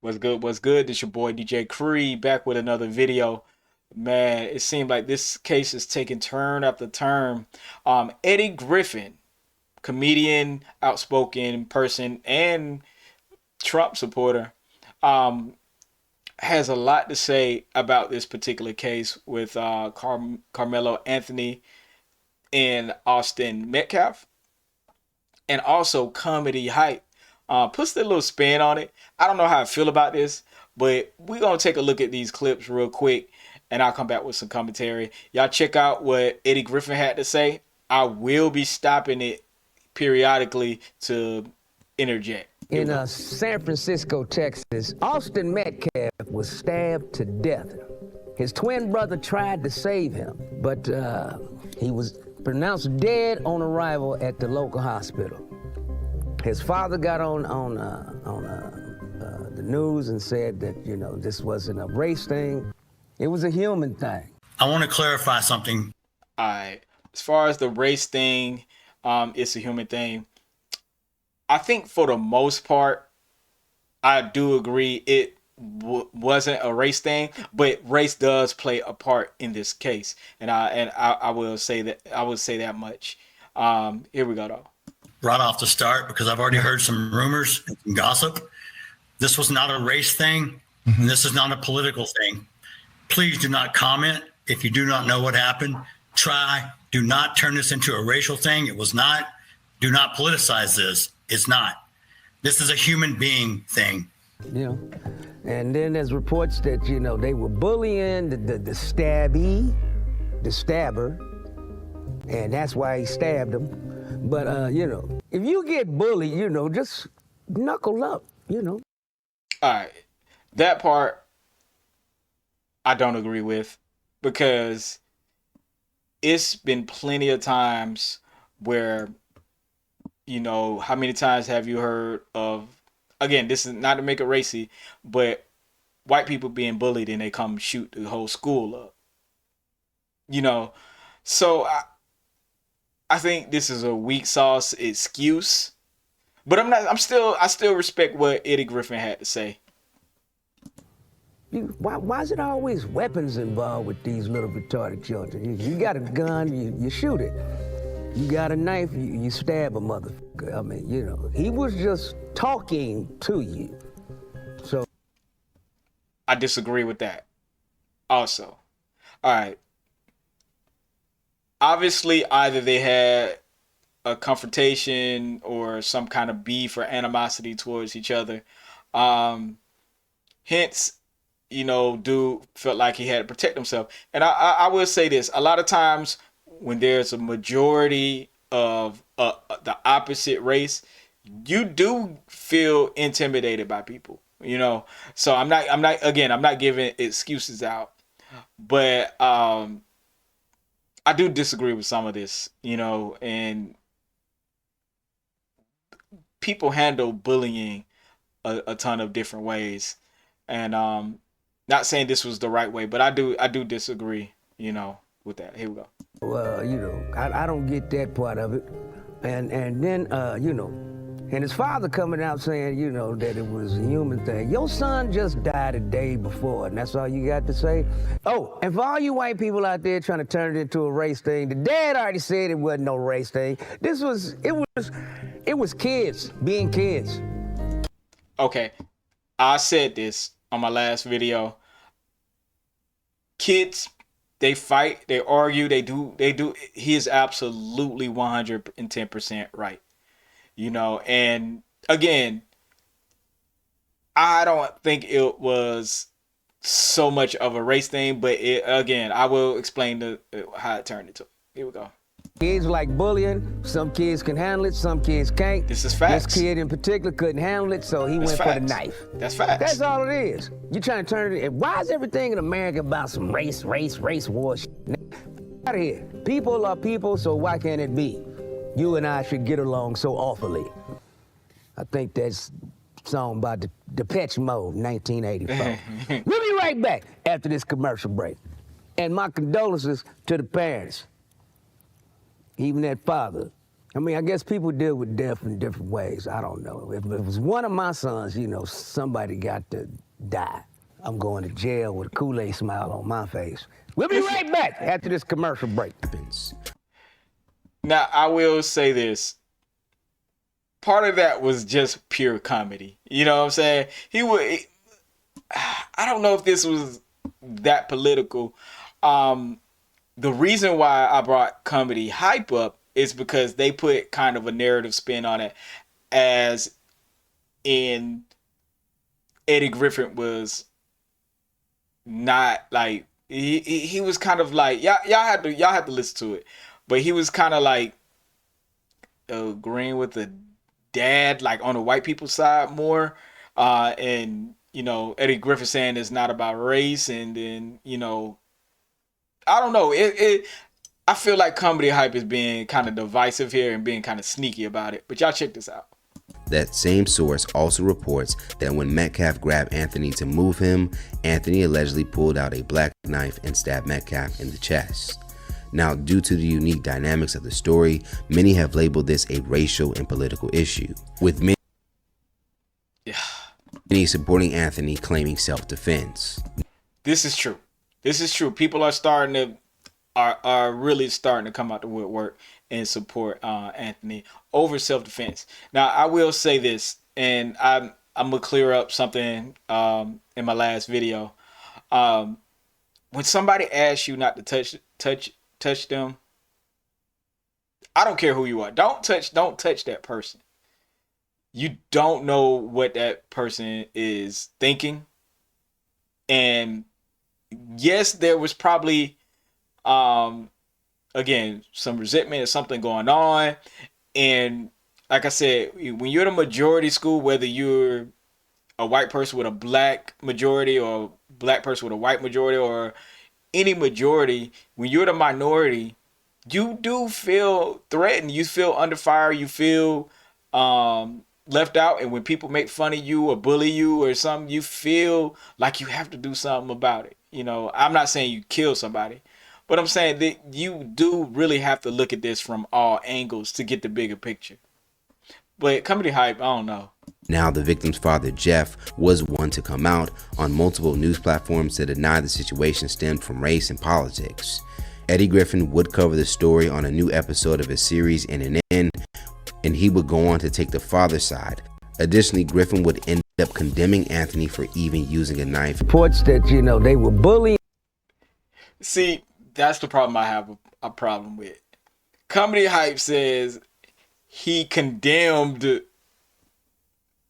What's good? What's good? This your boy DJ Cree back with another video. Man, it seemed like this case is taking turn after turn. Eddie Griffin, comedian, outspoken person, and Trump supporter, um, has a lot to say about this particular case with Carmelo Anthony and Austin Metcalf, and also comedy hype. Puts their little spin on it. I don't know how I feel about this, but we're gonna take a look at these clips real quick, and I'll come back with some commentary. Y'all check out what Eddie Griffin had to say. I will be stopping it periodically to interject. In San Francisco, Texas, Austin Metcalf was stabbed to death. His twin brother tried to save him, but he was pronounced dead on arrival at the local hospital. His father got on the news and said that, you know, this wasn't a race thing. It was a human thing. I want to clarify something. All right. As far as the race thing, it's a human thing. I think for the most part, I do agree it wasn't a race thing, but race does play a part in this case, and I will say that much. Here we go though. Right off the start, because I've already heard some rumors and some gossip. This was not a race thing, and this is not a political thing. Please do not comment if you do not know what happened. Do not turn this into a racial thing. It was not. Do not politicize this. It's not. This is a human being thing. You know, and then there's reports that, you know, they were bullying the stabber, and that's why he stabbed him. But, you know, if you get bullied, you know, just knuckle up, you know. All right. That part I don't agree with, because it's been plenty of times where, you know, how many times have you heard of, again, this is not to make it racy, but white people being bullied and they come shoot the whole school up. You know, so I think this is a weak sauce excuse, but I still respect what Eddie Griffin had to say. Why is it always weapons involved with these little retarded children? You got a gun, you shoot it. You got a knife, you stab a motherfucker. I mean, you know, he was just talking to you. So I disagree with that. Also, all right. Obviously, either they had a confrontation or some kind of beef or animosity towards each other. Hence, you know, dude felt like he had to protect himself. And I will say this: a lot of times when there's a majority of the opposite race, you do feel intimidated by people. You know, so I'm not giving excuses out, but I do disagree with some of this, you know, and people handle bullying a ton of different ways, and not saying this was the right way, but I do disagree, you know, with that. Here we go. Well, you know, I don't get that part of it, and then you know, and his father coming out saying, you know, that it was a human thing. Your son just died a day before, and that's all you got to say? Oh, and for all you white people out there trying to turn it into a race thing, the dad already said it wasn't no race thing. It was kids being kids. Okay, I said this on my last video. Kids, they fight, they argue, they do. He is absolutely 110% right. You know, and again, I don't think it was so much of a race thing, but again, I will explain how it turned into. Here we go. Kids like bullying. Some kids can handle it, some kids can't. This is facts. This kid in particular couldn't handle it, so he went for the knife. That's facts. That's all it is. You trying to turn it. Why is everything in America about some race war shit? Out of here. People are people, so why can't it be? You and I should get along so awfully. I think that's a song by Depeche Mode, 1984. We'll be right back after this commercial break. And my condolences to the parents, even that father. I mean, I guess people deal with death in different ways. I don't know. If it was one of my sons, you know, somebody got to die. I'm going to jail with a Kool-Aid smile on my face. We'll be right back after this commercial break. Now, I will say this. Part of that was just pure comedy. You know what I'm saying? I don't know if this was that political. The reason why I brought comedy hype up is because they put kind of a narrative spin on it, as in Eddie Griffin was not like he was kind of like y'all had to listen to it, but he was kind of like agreeing with the dad, like on the white people's side more, and you know Eddie Griffin saying it's not about race, and then you know I don't know I feel like comedy hype is being kind of divisive here and being kind of sneaky about it. But y'all check this out. That same source also reports that when Metcalf grabbed Anthony to move him, Anthony allegedly pulled out a black knife and stabbed Metcalf in the chest. Now, due to the unique dynamics of the story, many have labeled this a racial and political issue, with many supporting Anthony claiming self-defense. This is true. This is true. People are starting to are really starting to come out the woodwork and support Anthony over self-defense. Now, I will say this, and I'm gonna clear up something in my last video. When somebody asks you not to touch them, I don't care who you are. Don't touch that person. You don't know what that person is thinking. And yes, there was probably again some resentment or something going on. And like I said, when you're the majority school, whether you're a white person with a black majority or a black person with a white majority or any majority, when you're the minority, you do feel threatened. You feel under fire. You feel left out. And when people make fun of you or bully you or something, you feel like you have to do something about it. You know, I'm not saying you kill somebody, but I'm saying that you do really have to look at this from all angles to get the bigger picture. But comedy hype, I don't know. Now, the victim's father, Jeff, was one to come out on multiple news platforms to deny the situation stemmed from race and politics. Eddie Griffin would cover the story on a new episode of his series In an End, and he would go on to take the father's side. Additionally, Griffin would end up condemning Anthony for even using a knife. Reports that, you know, they were bullying. See, that's the problem I have a problem with. Comedy hype says he condemned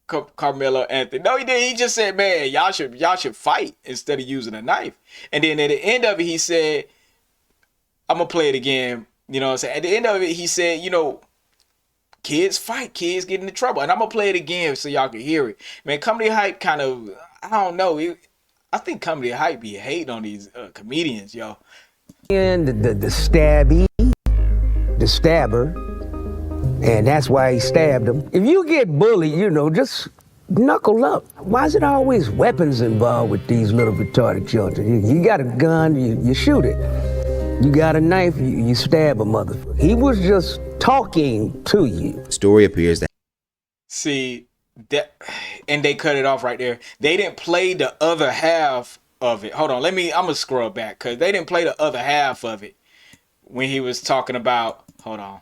Karmelo Anthony. No, he didn't. He just said, man, y'all should fight instead of using a knife. And then at the end of it, he said, I'm going to play it again. You know what I'm saying? At the end of it, he said, you know, kids fight, kids get into trouble. And I'm going to play it again so y'all can hear it. Man, comedy hype kind of, I don't know. I think comedy hype be hating on these comedians, yo. And the stabber, and that's why he stabbed him. If you get bullied, you know, just knuckle up. Why is it always weapons involved with these little retarded children? You got a gun, you shoot it. You got a knife, you stab a motherfucker. He was just talking to you. Story appears that. See, that, and they cut it off right there. They didn't play the other half of it. Hold on, I'm gonna scroll back because they didn't play the other half of it when he was talking about. Hold on.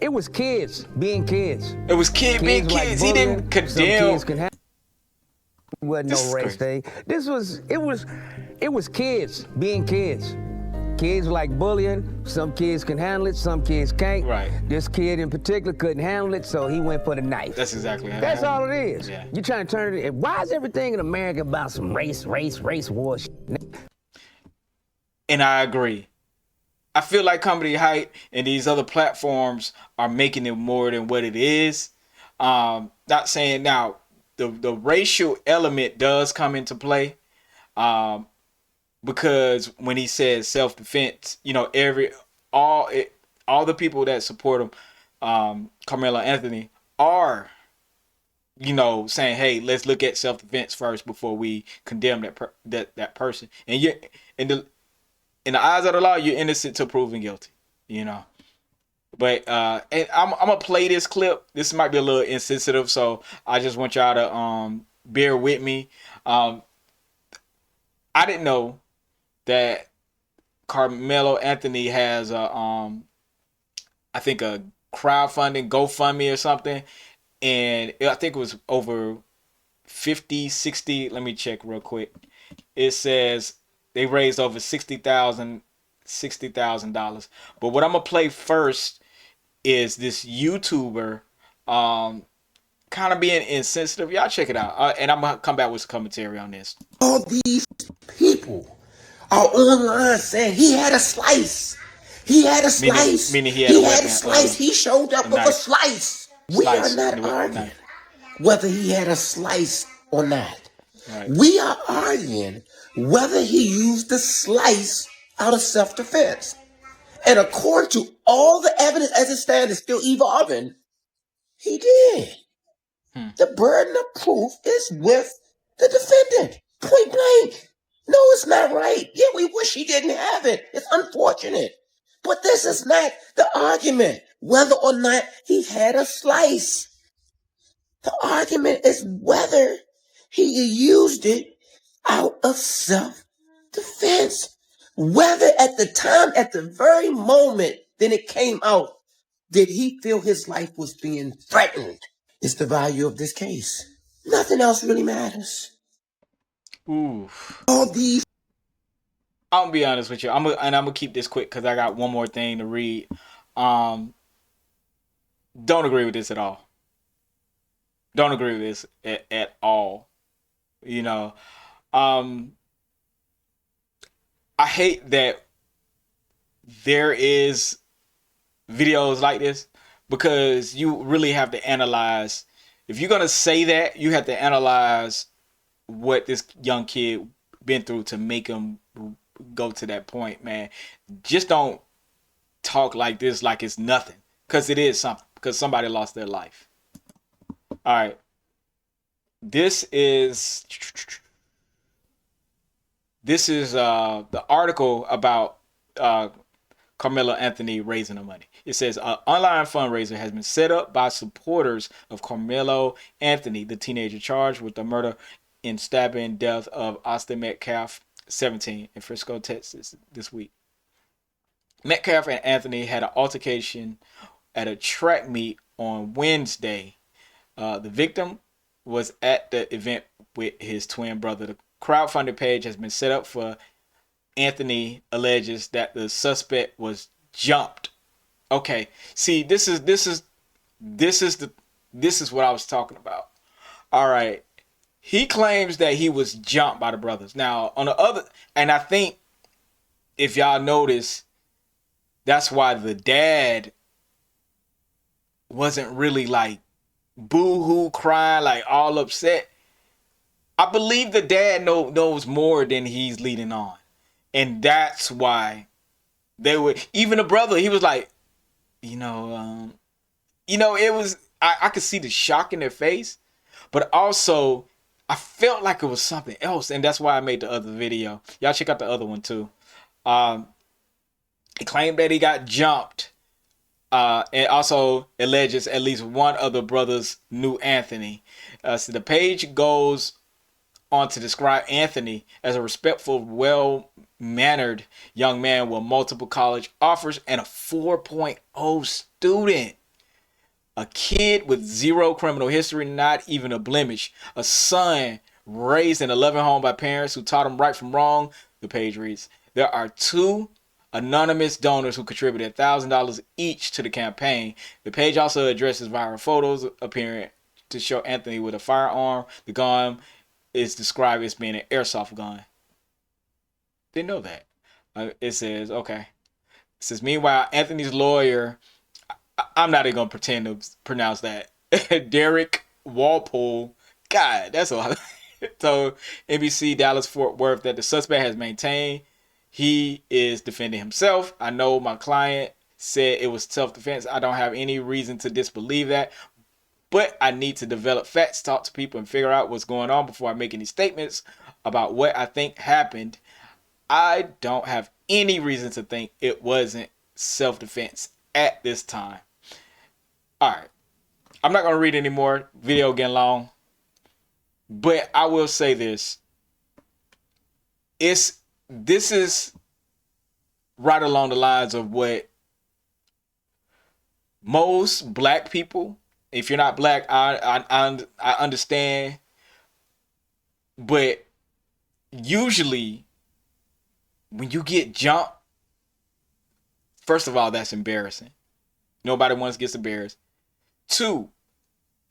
It was kids being kids. It was kids being kids. He didn't condemn. It wasn't no race thing. It was kids being kids. Kids like bullying. Some kids can handle it, some kids can't. Right. This kid in particular couldn't handle it, so he went for the knife. That's exactly how. That's all it is. Yeah. You trying to turn it. Why is everything in America about some race war shit? And I agree. I feel like comedy hype and these other platforms are making it more than what it is. Not saying now the racial element does come into play. Because when he says self-defense, you know, all the people that support him, Karmelo Anthony, are, you know, saying, hey, let's look at self-defense first before we condemn that person. And in the eyes of the law, you're innocent till proven guilty, you know. But and I'm gonna play this clip. This might be a little insensitive, so I just want y'all to bear with me. Um, I didn't know that Carmelo Anthony has a I think a crowdfunding GoFundMe or something, and I think it was over 50, 60. Let me check real quick. It says they raised over $60,000. But what I'm gonna play first is this YouTuber kind of being insensitive. Y'all check it out, and I'm gonna come back with some commentary on this. All these people are online saying he had a slice. He had a slice. Meaning he had a weapon, slice. He showed up with a slice. We are not arguing whether he had a slice or not. Right. We are arguing whether he used the slice out of self-defense. And according to all the evidence as it stands, it's still evolving, he did. The burden of proof is with the defendant. Point blank. No, it's not right. Yeah, we wish he didn't have it. It's unfortunate. But this is not the argument, whether or not he had a slice. The argument is whether he used it out of self-defense. Whether at the time, at the very moment that it came out, did he feel his life was being threatened? It's the value of this case. Nothing else really matters. Ooh. All these. I'm gonna be honest with you. I'm gonna keep this quick because I got one more thing to read. Don't agree with this at all. Don't agree with this at all. You know, I hate that there is videos like this because you really have to analyze. If you're gonna say that, you have to analyze what this young kid been through to make him go to that point, man. Just don't talk like this like it's nothing, because it is something, because somebody lost their life. All right, this is the article about Carmelo Anthony raising the money. It says an online fundraiser has been set up by supporters of Carmelo Anthony, the teenager charged with the murder and stabbing death of Austin Metcalf, 17, in Frisco, Texas, this week. Metcalf and Anthony had an altercation at a track meet on Wednesday. The victim was at the event with his twin brother. The crowdfunding page has been set up for Anthony alleges that the suspect was jumped. Okay, see, this is what I was talking about. All right, he claims that he was jumped by the brothers. Now, on the other, and I think if y'all notice, that's why the dad wasn't really like boo-hoo crying, like all upset. I believe the dad knows more than he's leading on. And that's why they were, even the brother, he was like, it was, I could see the shock in their face, but also I felt like it was something else. And that's why I made the other video. Y'all check out the other one too. He claimed that he got jumped. And also alleges at least one of the brothers knew Anthony. So the page goes on to describe Anthony as a respectful, well-mannered young man with multiple college offers and a 4.0 student. A kid with zero criminal history, not even a blemish. A son raised in a loving home by parents who taught him right from wrong. The page reads, there are two anonymous donors who contributed $1,000 each to the campaign. The page also addresses viral photos appearing to show Anthony with a firearm. The gun is described as being an airsoft gun. Didn't know that. It says, okay. It says, meanwhile, Anthony's lawyer, I'm not even going to pretend to pronounce that. Derek Walpole. God, that's all. So NBC Dallas Fort Worth that the suspect has maintained he is defending himself. I know my client said it was self-defense. I don't have any reason to disbelieve that. But I need to develop facts, talk to people, and figure out what's going on before I make any statements about what I think happened. I don't have any reason to think it wasn't self-defense at this time. All right. I'm not going to read anymore. Video getting long. But I will say this. This is right along the lines of what most black people, if you're not black, I understand. But usually when you get jumped, first of all, that's embarrassing. Nobody once gets embarrassed. 2,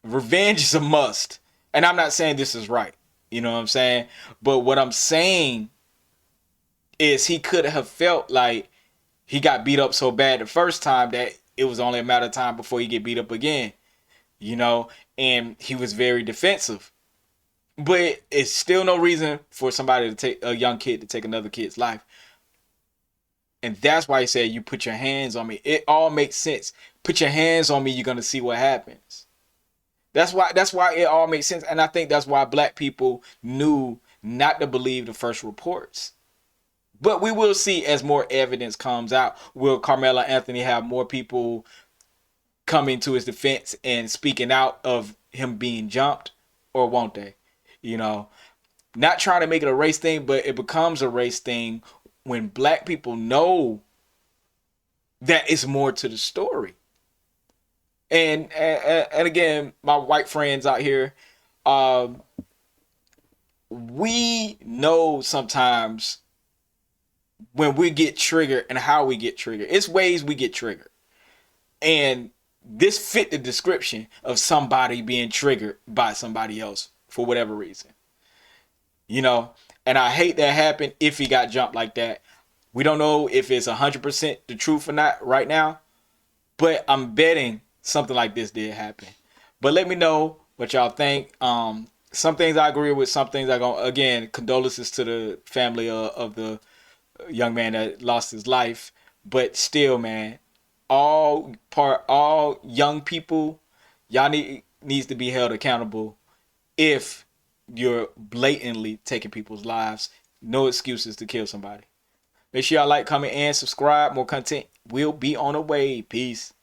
revenge is a must. And I'm not saying this is right. You know what I'm saying? But what I'm saying is he could have felt like he got beat up so bad the first time that it was only a matter of time before he get beat up again. You know? And he was very defensive. But it's still no reason for somebody to take a young kid to take another kid's life. And that's why he said, you put your hands on me. It all makes sense. Put your hands on me, you're going to see what happens. That's why it all makes sense. And I think that's why black people knew not to believe the first reports. But we will see as more evidence comes out. Will Karmelo Anthony have more people coming to his defense and speaking out of him being jumped? Or won't they? You know, not trying to make it a race thing, but it becomes a race thing when black people know that it's more to the story. And again, my white friends out here, we know sometimes when we get triggered and how we get triggered. It's ways we get triggered. And this fit the description of somebody being triggered by somebody else for whatever reason. You know, and I hate that happened if he got jumped like that. We don't know if it's 100% the truth or not right now, but I'm betting something like this did happen. But let me know what y'all think. Some things I agree with, some things I don't. Again, condolences to the family of the young man that lost his life. But still, man, all young people, y'all needs to be held accountable if you're blatantly taking people's lives. No excuses to kill somebody. Make sure y'all like, comment, and subscribe. More content will be on the way. Peace.